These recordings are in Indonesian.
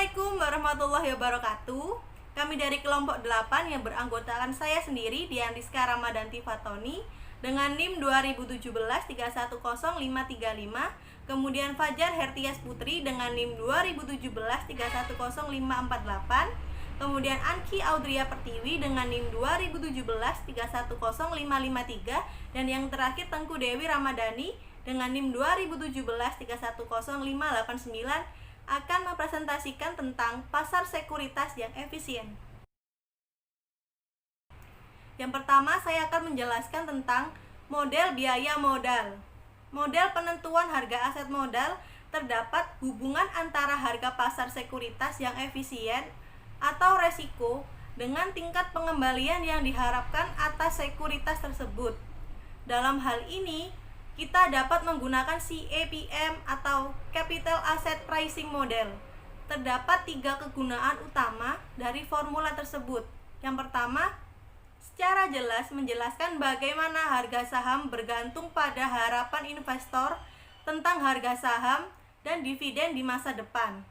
Assalamualaikum warahmatullahi wabarakatuh. Kami dari kelompok 8 yang beranggotakan saya sendiri, Dianriska Ramadanti Fatoni, dengan NIM 2017-310535, kemudian Fajar Hertias Putri dengan NIM 2017-310548, kemudian Anki Audria Pertiwi dengan NIM 2017-310553, dan yang terakhir Tengku Dewi Ramadhani dengan NIM 2017-310589 akan mempresentasikan tentang pasar sekuritas yang efisien. Yang pertama, saya akan menjelaskan tentang model biaya modal. Model penentuan harga aset modal, terdapat hubungan antara harga pasar sekuritas yang efisien atau resiko dengan tingkat pengembalian yang diharapkan atas sekuritas tersebut. Dalam hal ini, kita dapat menggunakan CAPM atau Capital Asset Pricing Model. Terdapat 3 kegunaan utama dari formula tersebut. Yang pertama, secara jelas menjelaskan bagaimana harga saham bergantung pada harapan investor tentang harga saham dan dividen di masa depan.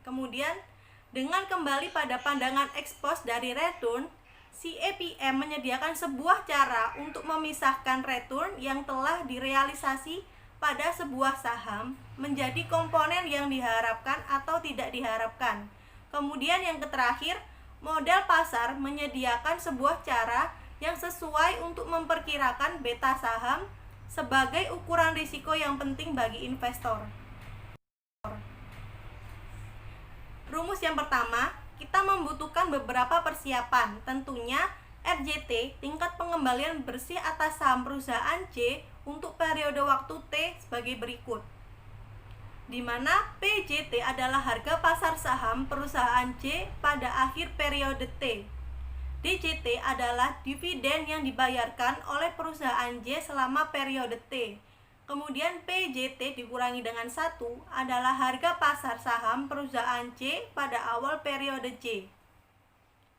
Kemudian, dengan kembali pada pandangan ex post dari return, CAPM menyediakan sebuah cara untuk memisahkan return yang telah direalisasi pada sebuah saham menjadi komponen yang diharapkan atau tidak diharapkan. Kemudian yang terakhir, model pasar menyediakan sebuah cara yang sesuai untuk memperkirakan beta saham sebagai ukuran risiko yang penting bagi investor. Rumus yang pertama, kita membutuhkan beberapa persiapan. Tentunya RJT, tingkat pengembalian bersih atas saham perusahaan C untuk periode waktu T sebagai berikut, di mana PJT adalah harga pasar saham perusahaan C pada akhir periode T. DJT adalah dividen yang dibayarkan oleh perusahaan J selama periode T. Kemudian PJT dikurangi dengan 1 adalah harga pasar saham perusahaan C pada awal periode J.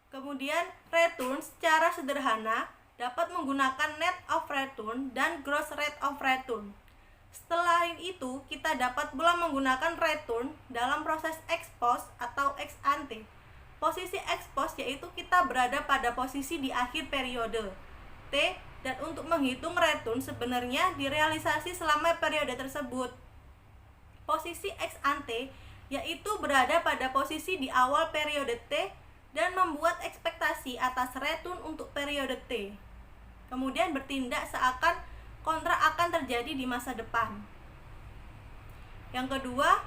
Kemudian return secara sederhana dapat menggunakan net of return dan gross rate of return. Setelah itu, kita dapat pula menggunakan return dalam proses ex post atau ex ante. Posisi ex post yaitu kita berada pada posisi di akhir periode T, dan untuk menghitung return sebenarnya direalisasi selama periode tersebut. Posisi ex ante yaitu berada pada posisi di awal periode T dan membuat ekspektasi atas return untuk periode T. Kemudian bertindak seakan kontrak akan terjadi di masa depan. Yang kedua,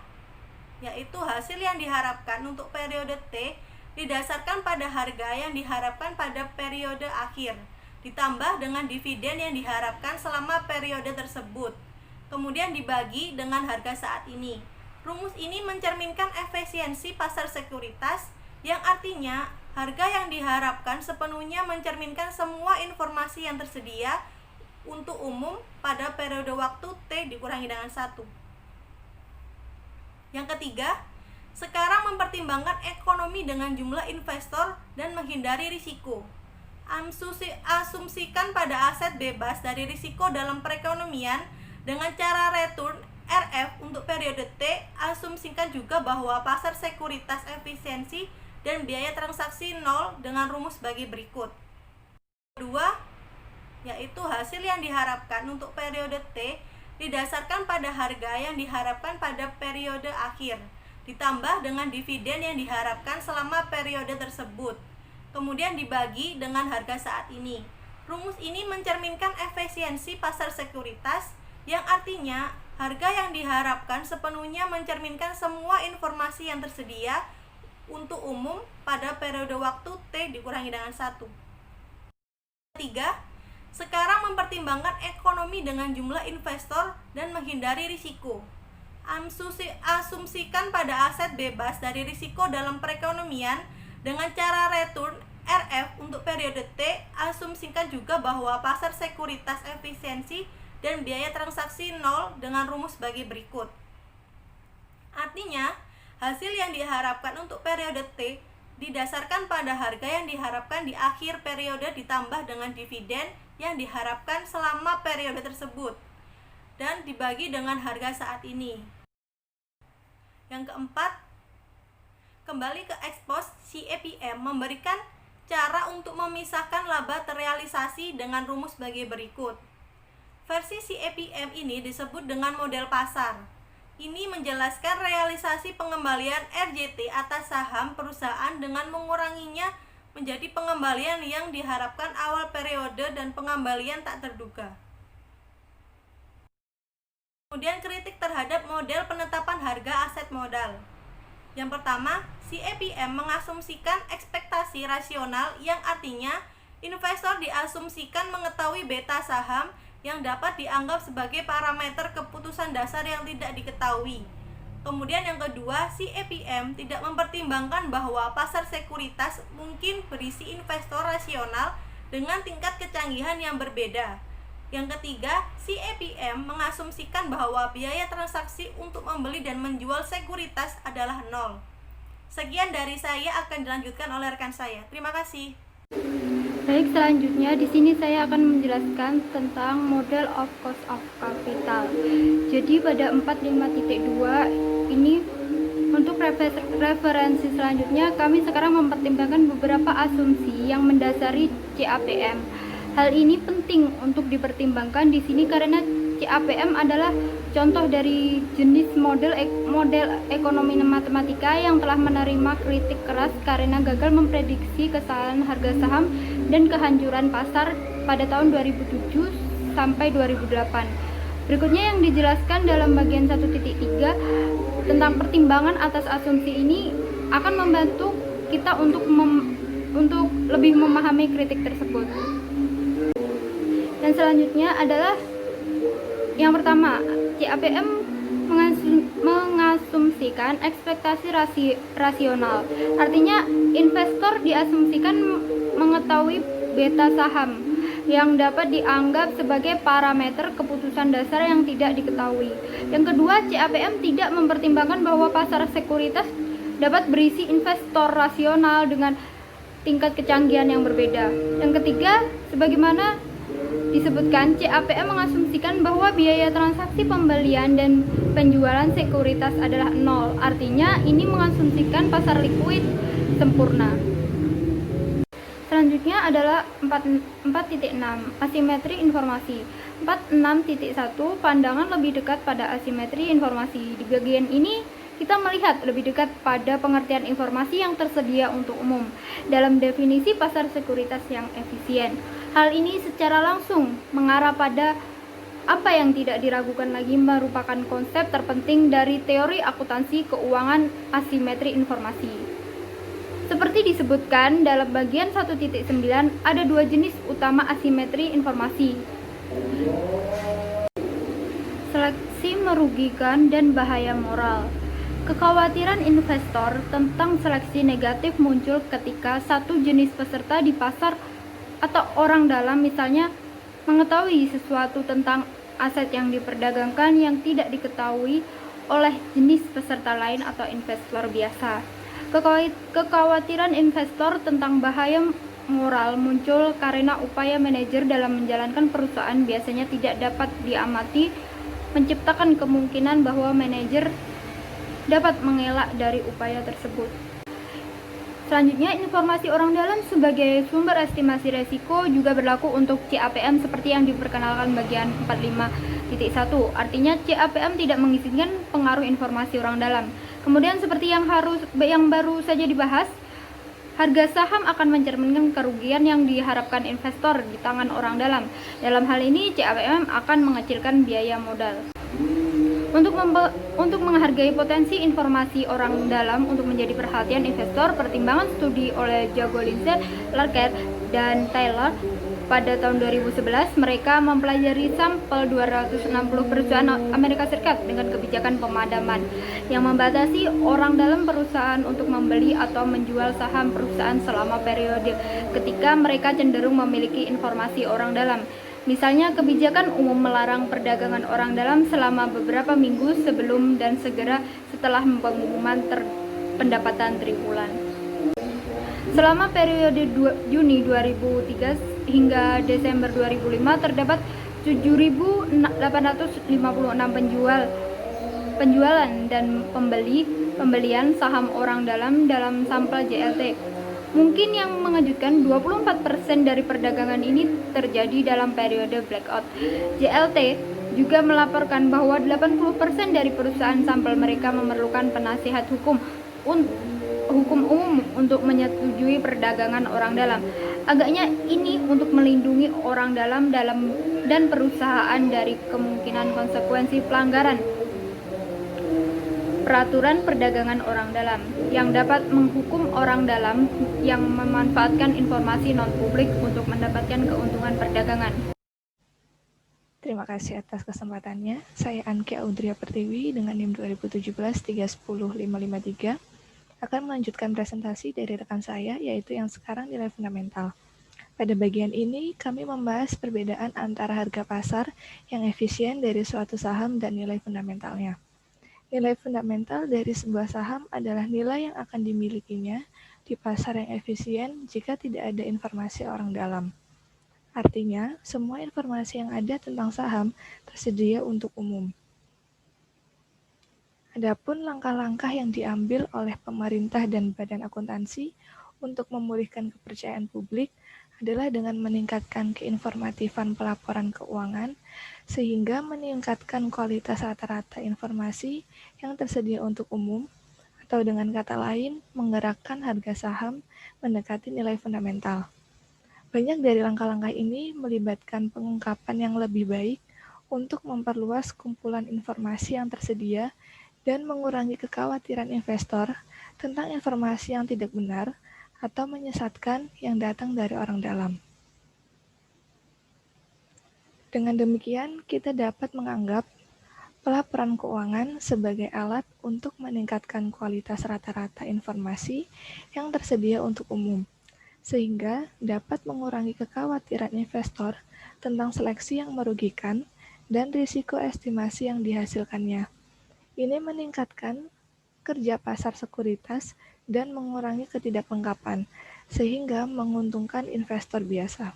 yaitu hasil yang diharapkan untuk periode T didasarkan pada harga yang diharapkan pada periode akhir, ditambah dengan dividen yang diharapkan selama periode tersebut, kemudian dibagi dengan harga saat ini. Rumus ini mencerminkan efisiensi pasar sekuritas, yang artinya harga yang diharapkan sepenuhnya mencerminkan semua informasi yang tersedia untuk umum pada periode waktu T dikurangi dengan 1. Yang ketiga, sekarang mempertimbangkan ekonomi dengan jumlah investor dan menghindari risiko. Asumsikan pada aset bebas dari risiko dalam perekonomian dengan cara return RF untuk periode T. Asumsikan juga bahwa pasar sekuritas efisiensi dan biaya transaksi 0 dengan rumus bagi berikut. Kedua, yaitu hasil yang diharapkan untuk periode T didasarkan pada harga yang diharapkan pada periode akhir, ditambah dengan dividen yang diharapkan selama periode tersebut, kemudian dibagi dengan harga saat ini. Rumus ini mencerminkan efisiensi pasar sekuritas, yang artinya harga yang diharapkan sepenuhnya mencerminkan semua informasi yang tersedia untuk umum pada periode waktu T dikurangi dengan 1. Ketiga, sekarang mempertimbangkan ekonomi dengan jumlah investor dan menghindari risiko. Asumsikan pada aset bebas dari risiko dalam perekonomian dengan cara return RF untuk periode T. Asumsikan juga bahwa pasar sekuritas efisiensi dan biaya transaksi 0 dengan rumus bagi berikut. Artinya, hasil yang diharapkan untuk periode T didasarkan pada harga yang diharapkan di akhir periode ditambah dengan dividen yang diharapkan selama periode tersebut dan dibagi dengan harga saat ini. Yang keempat, Kembali ke expose, CAPM memberikan cara untuk memisahkan laba terrealisasi dengan rumus sebagai berikut. Versi CAPM ini disebut dengan model pasar. Ini menjelaskan realisasi pengembalian RJT atas saham perusahaan dengan menguranginya menjadi pengembalian yang diharapkan awal periode dan pengembalian tak terduga. Kemudian kritik terhadap model penetapan harga aset modal. Yang pertama, CAPM mengasumsikan ekspektasi rasional yang artinya investor diasumsikan mengetahui beta saham yang dapat dianggap sebagai parameter keputusan dasar yang tidak diketahui. Kemudian yang kedua, CAPM tidak mempertimbangkan bahwa pasar sekuritas mungkin berisi investor rasional dengan tingkat kecanggihan yang berbeda. Yang ketiga, CAPM mengasumsikan bahwa biaya transaksi untuk membeli dan menjual sekuritas adalah nol. Sekian dari saya, akan dilanjutkan oleh rekan saya. Terima kasih. Baik, selanjutnya di sini saya akan menjelaskan tentang model of cost of capital. Jadi pada 45.2 ini untuk referensi selanjutnya kami sekarang mempertimbangkan beberapa asumsi yang mendasari CAPM. Hal ini penting untuk dipertimbangkan di sini karena CAPM adalah contoh dari jenis model ekonomi matematika yang telah menerima kritik keras karena gagal memprediksi kesalahan harga saham dan kehancuran pasar pada tahun 2007 sampai 2008. Berikutnya yang dijelaskan dalam bagian 1.3 tentang pertimbangan atas asumsi ini akan membantu kita untuk lebih memahami kritik tersebut. Dan selanjutnya adalah yang pertama, CAPM mengasumsikan ekspektasi rasional. Artinya investor diasumsikan mengetahui beta saham yang dapat dianggap sebagai parameter keputusan dasar yang tidak diketahui. Yang kedua, CAPM tidak mempertimbangkan bahwa pasar sekuritas dapat berisi investor rasional dengan tingkat kecanggihan yang berbeda. Yang ketiga, sebagaimana disebutkan, CAPM mengasumsikan bahwa biaya transaksi pembelian dan penjualan sekuritas adalah nol. Artinya ini mengasumsikan pasar likuid sempurna. Selanjutnya adalah 4.6 asimetri informasi. 4.6.1 pandangan lebih dekat pada asimetri informasi. Di bagian ini kita melihat lebih dekat pada pengertian informasi yang tersedia untuk umum dalam definisi pasar sekuritas yang efisien. Hal ini secara langsung mengarah pada apa yang tidak diragukan lagi merupakan konsep terpenting dari teori akuntansi keuangan asimetri informasi. Seperti disebutkan dalam bagian 1.9, ada dua jenis utama asimetri informasi. Seleksi merugikan dan bahaya moral. Kekhawatiran investor tentang seleksi negatif muncul ketika satu jenis peserta di pasar atau orang dalam misalnya mengetahui sesuatu tentang aset yang diperdagangkan yang tidak diketahui oleh jenis peserta lain atau investor biasa. Kekhawatiran investor tentang bahaya moral muncul karena upaya manajer dalam menjalankan perusahaan biasanya tidak dapat diamati, menciptakan kemungkinan bahwa manajer dapat mengelak dari upaya tersebut. Selanjutnya, informasi orang dalam sebagai sumber estimasi resiko juga berlaku untuk CAPM seperti yang diperkenalkan bagian 45.1. Artinya CAPM tidak mengizinkan pengaruh informasi orang dalam. Kemudian seperti yang baru saja dibahas, harga saham akan mencerminkan kerugian yang diharapkan investor di tangan orang dalam. Dalam hal ini CAPM akan mengecilkan biaya modal. Untuk menghargai potensi informasi orang dalam untuk menjadi perhatian investor, pertimbangan studi oleh Jagolinsen, Larker, dan Taylor pada tahun 2011, mereka mempelajari sampel 260 perusahaan Amerika Serikat dengan kebijakan pemadaman yang membatasi orang dalam perusahaan untuk membeli atau menjual saham perusahaan selama periode ketika mereka cenderung memiliki informasi orang dalam. Misalnya, kebijakan umum melarang perdagangan orang dalam selama beberapa minggu sebelum dan segera setelah pengumuman pendapatan triwulan. Selama periode Juni 2003 hingga Desember 2005 terdapat 7.856 penjualan dan pembeli pembelian saham orang dalam dalam sampel JLT. Mungkin yang mengejutkan, 24% dari perdagangan ini terjadi dalam periode blackout. JLT juga melaporkan bahwa 80% dari perusahaan sampel mereka memerlukan penasihat hukum umum untuk menyetujui perdagangan orang dalam. Agaknya ini untuk melindungi orang dalam dan perusahaan dari kemungkinan konsekuensi pelanggaran peraturan perdagangan orang dalam yang dapat menghukum orang dalam yang memanfaatkan informasi non-publik untuk mendapatkan keuntungan perdagangan. Terima kasih atas kesempatannya. Saya Anke Audria Pertiwi dengan NIM 2017-310553 akan melanjutkan presentasi dari rekan saya, yaitu yang sekarang nilai fundamental. Pada bagian ini, kami membahas perbedaan antara harga pasar yang efisien dari suatu saham dan nilai fundamentalnya. Nilai fundamental dari sebuah saham adalah nilai yang akan dimilikinya di pasar yang efisien jika tidak ada informasi orang dalam. Artinya, semua informasi yang ada tentang saham tersedia untuk umum. Adapun langkah-langkah yang diambil oleh pemerintah dan badan akuntansi untuk memulihkan kepercayaan publik adalah dengan meningkatkan keinformatifan pelaporan keuangan sehingga meningkatkan kualitas rata-rata informasi yang tersedia untuk umum, atau dengan kata lain, menggerakkan harga saham mendekati nilai fundamental. Banyak dari langkah-langkah ini melibatkan pengungkapan yang lebih baik untuk memperluas kumpulan informasi yang tersedia dan mengurangi kekhawatiran investor tentang informasi yang tidak benar atau menyesatkan yang datang dari orang dalam. Dengan demikian, kita dapat menganggap pelaporan keuangan sebagai alat untuk meningkatkan kualitas rata-rata informasi yang tersedia untuk umum, sehingga dapat mengurangi kekhawatiran investor tentang seleksi yang merugikan dan risiko estimasi yang dihasilkannya. Ini meningkatkan kerja pasar sekuritas dan mengurangi ketidaklengkapan, sehingga menguntungkan investor biasa.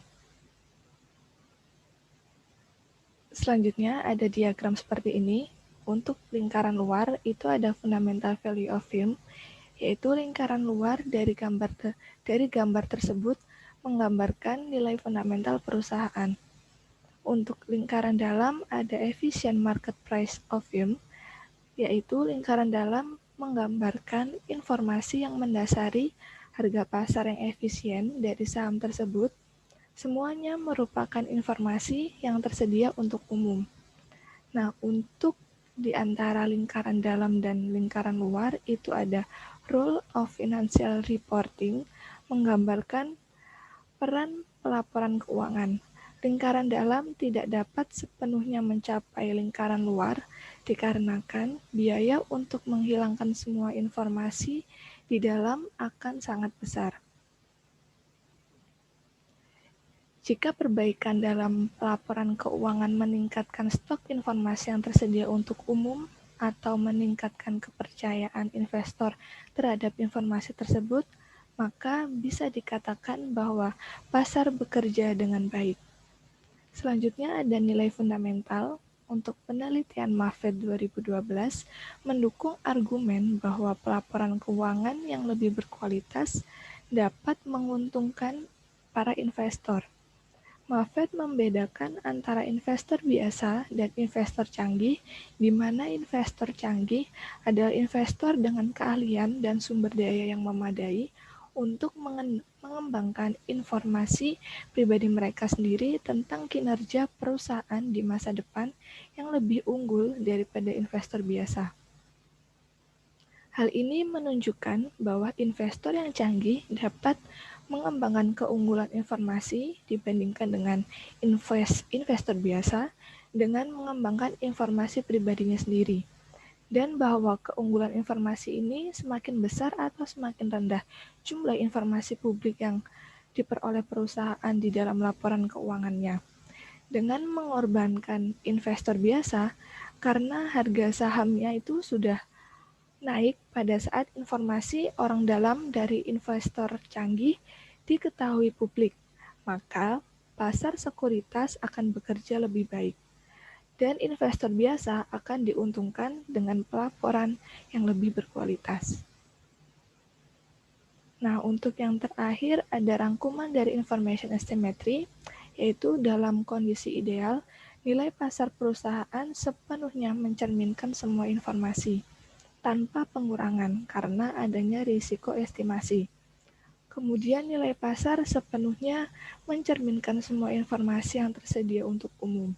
Selanjutnya ada diagram seperti ini. Untuk lingkaran luar itu ada fundamental value of firm, yaitu lingkaran luar dari gambar tersebut menggambarkan nilai fundamental perusahaan. Untuk lingkaran dalam ada efficient market price of firm, yaitu lingkaran dalam menggambarkan informasi yang mendasari harga pasar yang efisien dari saham tersebut. Semuanya merupakan informasi yang tersedia untuk umum. Nah, untuk di antara lingkaran dalam dan lingkaran luar itu ada role of financial reporting, menggambarkan peran pelaporan keuangan. Lingkaran dalam tidak dapat sepenuhnya mencapai lingkaran luar dikarenakan biaya untuk menghilangkan semua informasi di dalam akan sangat besar. Jika perbaikan dalam laporan keuangan meningkatkan stok informasi yang tersedia untuk umum atau meningkatkan kepercayaan investor terhadap informasi tersebut, maka bisa dikatakan bahwa pasar bekerja dengan baik. Selanjutnya ada nilai fundamental. Untuk penelitian Mafed 2012 mendukung argumen bahwa pelaporan keuangan yang lebih berkualitas dapat menguntungkan para investor. Mafed membedakan antara investor biasa dan investor canggih, di mana investor canggih adalah investor dengan keahlian dan sumber daya yang memadai untuk mengembangkan informasi pribadi mereka sendiri tentang kinerja perusahaan di masa depan yang lebih unggul daripada investor biasa. Hal ini menunjukkan bahwa investor yang canggih dapat mengembangkan keunggulan informasi dibandingkan dengan investor biasa dengan mengembangkan informasi pribadinya sendiri. Dan bahwa keunggulan informasi ini semakin besar atau semakin rendah jumlah informasi publik yang diperoleh perusahaan di dalam laporan keuangannya. Dengan mengorbankan investor biasa, karena harga sahamnya itu sudah naik pada saat informasi orang dalam dari investor canggih diketahui publik, maka pasar sekuritas akan bekerja lebih baik. dan investor biasa akan diuntungkan dengan pelaporan yang lebih berkualitas. Nah, untuk yang terakhir ada rangkuman dari information asymmetry, yaitu dalam kondisi ideal, nilai pasar perusahaan sepenuhnya mencerminkan semua informasi, tanpa pengurangan karena adanya risiko estimasi. Kemudian nilai pasar sepenuhnya mencerminkan semua informasi yang tersedia untuk umum,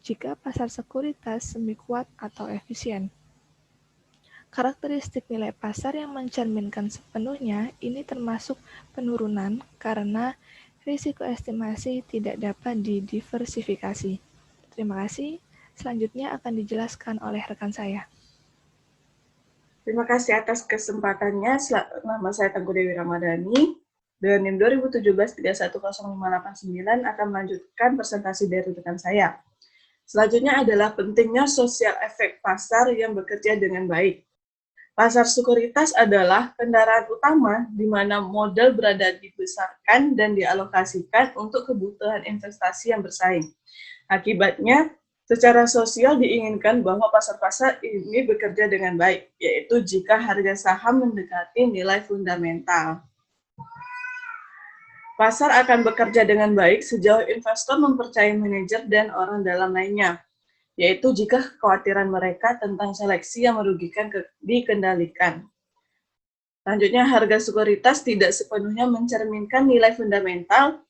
jika pasar sekuritas semi kuat atau efisien. Karakteristik nilai pasar yang mencerminkan sepenuhnya ini termasuk penurunan karena risiko estimasi tidak dapat didiversifikasi. Terima kasih. Selanjutnya akan dijelaskan oleh rekan saya. Terima kasih atas kesempatannya. Nama saya Tengku Dewi Ramadhani. Dengan NIM 2017-310589 akan melanjutkan presentasi dari rekan saya. Selanjutnya adalah pentingnya sosial efek pasar yang bekerja dengan baik. Pasar sekuritas adalah kendaraan utama di mana modal berada dibesarkan dan dialokasikan untuk kebutuhan investasi yang bersaing. Akibatnya, secara sosial diinginkan bahwa pasar-pasar ini bekerja dengan baik, yaitu jika harga saham mendekati nilai fundamental. Pasar akan bekerja dengan baik sejauh investor mempercayai manajer dan orang dalam lainnya, yaitu jika kekhawatiran mereka tentang seleksi yang merugikan dikendalikan. Selanjutnya, harga sekuritas tidak sepenuhnya mencerminkan nilai fundamental.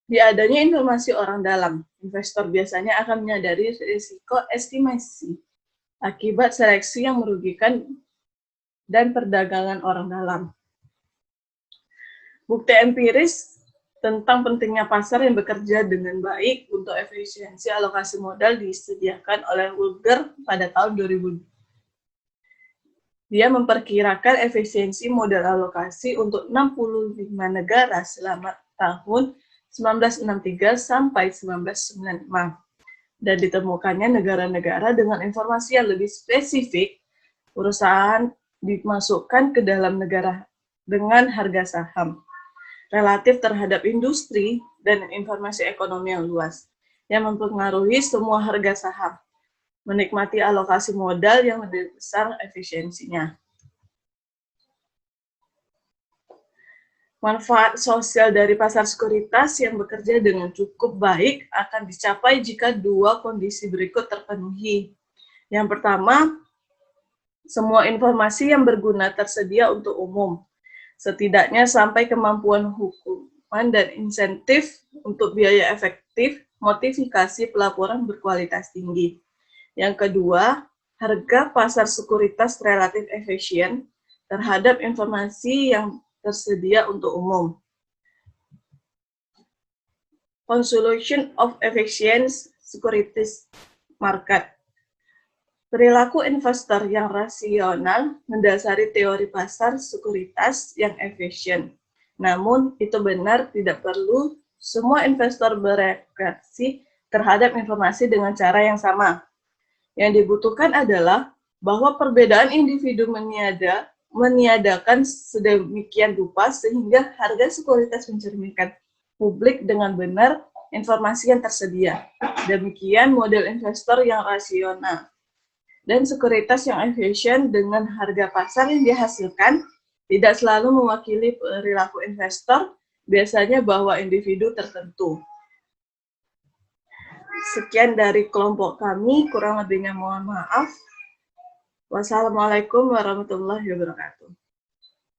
Di adanya informasi orang dalam, investor biasanya akan menyadari risiko estimasi akibat seleksi yang merugikan dan perdagangan orang dalam. Bukti empiris tentang pentingnya pasar yang bekerja dengan baik untuk efisiensi alokasi modal disediakan oleh Wulger pada tahun 2000. Dia memperkirakan efisiensi modal alokasi untuk 65 negara selama tahun 1963 sampai 1995. Dan ditemukannya negara-negara dengan informasi yang lebih spesifik, perusahaan dimasukkan ke dalam negara dengan harga saham relatif terhadap industri dan informasi ekonomi yang luas, yang mempengaruhi semua harga saham, menikmati alokasi modal yang lebih besar efisiensinya. Manfaat sosial dari pasar sekuritas yang bekerja dengan cukup baik akan dicapai jika dua kondisi berikut terpenuhi. Yang pertama, semua informasi yang berguna tersedia untuk umum, setidaknya sampai kemampuan hukuman dan insentif untuk biaya efektif, motivasi pelaporan berkualitas tinggi. Yang kedua, harga pasar sekuritas relatif efisien terhadap informasi yang tersedia untuk umum. Consolidation of Efficient Securities Market. Perilaku investor yang rasional mendasari teori pasar sekuritas yang efisien. Namun, itu benar tidak perlu semua investor bereaksi terhadap informasi dengan cara yang sama. Yang dibutuhkan adalah bahwa perbedaan individu meniadakan sedemikian rupa sehingga harga sekuritas mencerminkan publik dengan benar informasi yang tersedia. Demikian model investor yang rasional. Dan sekuritas yang efisien dengan harga pasar yang dihasilkan tidak selalu mewakili perilaku investor, biasanya bahwa individu tertentu. Sekian dari kelompok kami, kurang lebihnya mohon maaf. Wassalamualaikum warahmatullahi wabarakatuh.